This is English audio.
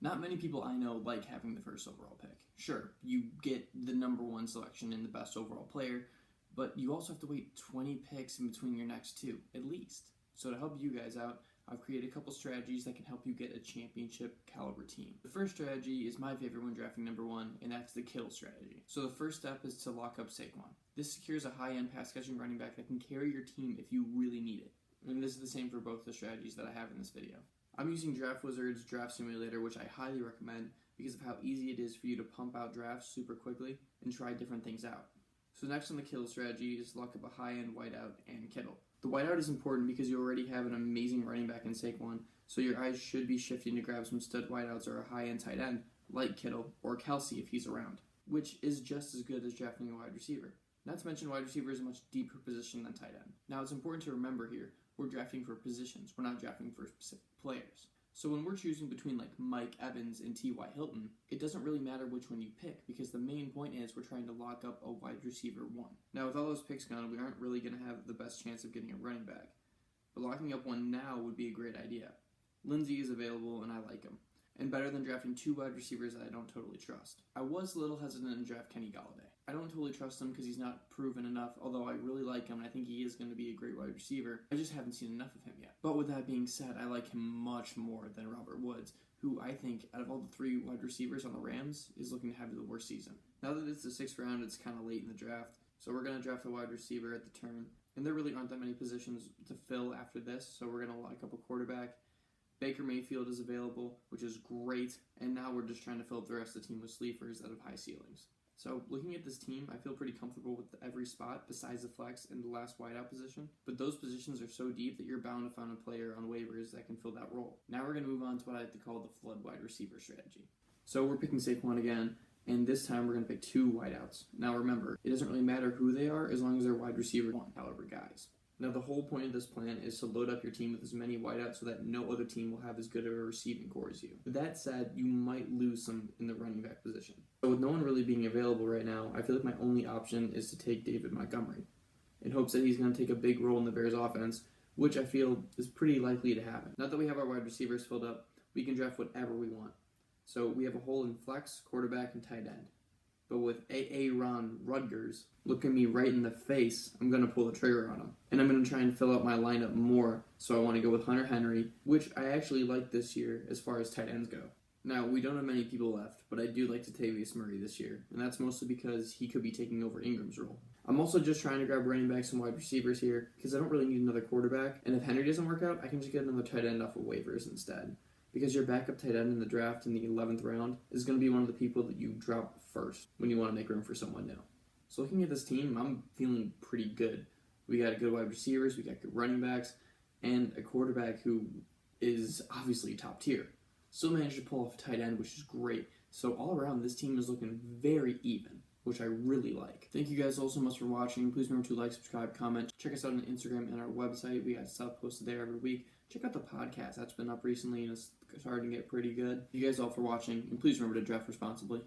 Not many people I know like having the first overall pick. Sure, you get the number one selection and the best overall player, but you also have to wait 20 picks in between your next two, at least. So to help you guys out, I've created a couple strategies that can help you get a championship caliber team. The first strategy is my favorite when drafting number one, and that's the kill strategy. So the first step is to lock up Saquon. This secures a high-end pass-catching running back that can carry your team if you really need it. And this is the same for both the strategies that I have in this video. I'm using Draft Wizard's Draft Simulator, which I highly recommend because of how easy it is for you to pump out drafts super quickly and try different things out. So next on the kill strategy is lock up a high-end wideout and Kittle. The wideout is important because you already have an amazing running back in Saquon, so your eyes should be shifting to grab some stud wideouts or a high-end tight end like Kittle or Kelsey if he's around, which is just as good as drafting a wide receiver. Not to mention wide receiver is a much deeper position than tight end. Now it's important to remember here, we're drafting for positions, we're not drafting for specific players. So when we're choosing between like Mike Evans and T.Y. Hilton, it doesn't really matter which one you pick because the main point is we're trying to lock up a wide receiver one. Now with all those picks gone, we aren't really going to have the best chance of getting a running back. But locking up one now would be a great idea. Lindsey is available and I like him. And better than drafting two wide receivers that I don't totally trust. I was a little hesitant to draft Kenny Golladay. I don't totally trust him because he's not proven enough, although I really like him and I think he is going to be a great wide receiver. I just haven't seen enough of him yet. But with that being said, I like him much more than Robert Woods, who I think, out of all the three wide receivers on the Rams, is looking to have the worst season. Now that it's the 6th round, it's kind of late in the draft, so we're going to draft a wide receiver at the turn. And there really aren't that many positions to fill after this, so we're going to lock up a quarterback. Baker Mayfield is available, which is great, and now we're just trying to fill up the rest of the team with sleepers that have high ceilings. So looking at this team, I feel pretty comfortable with every spot besides the flex and the last wideout position, but those positions are so deep that you're bound to find a player on waivers that can fill that role. Now we're going to move on to what I like to call the flood wide receiver strategy. So we're picking Saquon again, and this time we're going to pick two wideouts. Now remember, it doesn't really matter who they are as long as they're wide receiver one caliber guys. Now, the whole point of this plan is to load up your team with as many wideouts so that no other team will have as good of a receiving core as you. With that said, you might lose some in the running back position. So with no one really being available right now, I feel like my only option is to take David Montgomery in hopes that he's going to take a big role in the Bears offense, which I feel is pretty likely to happen. Now that we have our wide receivers filled up, we can draft whatever we want. So we have a hole in flex, quarterback, and tight end. But with Aaron Rodgers looking me right in the face, I'm going to pull the trigger on him. And I'm going to try and fill out my lineup more, so I want to go with Hunter Henry, which I actually like this year as far as tight ends go. Now, we don't have many people left, but I do like Latavius Murray this year, and that's mostly because he could be taking over Ingram's role. I'm also just trying to grab running backs and wide receivers here, because I don't really need another quarterback, and if Henry doesn't work out, I can just get another tight end off of waivers instead. Because your backup tight end in the draft in the 11th round is going to be one of the people that you drop first when you want to make room for someone new. So looking at this team, I'm feeling pretty good. We got good wide receivers, we got good running backs, and a quarterback who is obviously top tier. Still managed to pull off a tight end, which is great. So all around, this team is looking very even, which I really like. Thank you guys all so much for watching. Please remember to like, subscribe, comment. Check us out on Instagram and our website. We got stuff posted there every week. Check out the podcast. That's been up recently and it's starting to get pretty good. Thank you guys all for watching, and please remember to draft responsibly.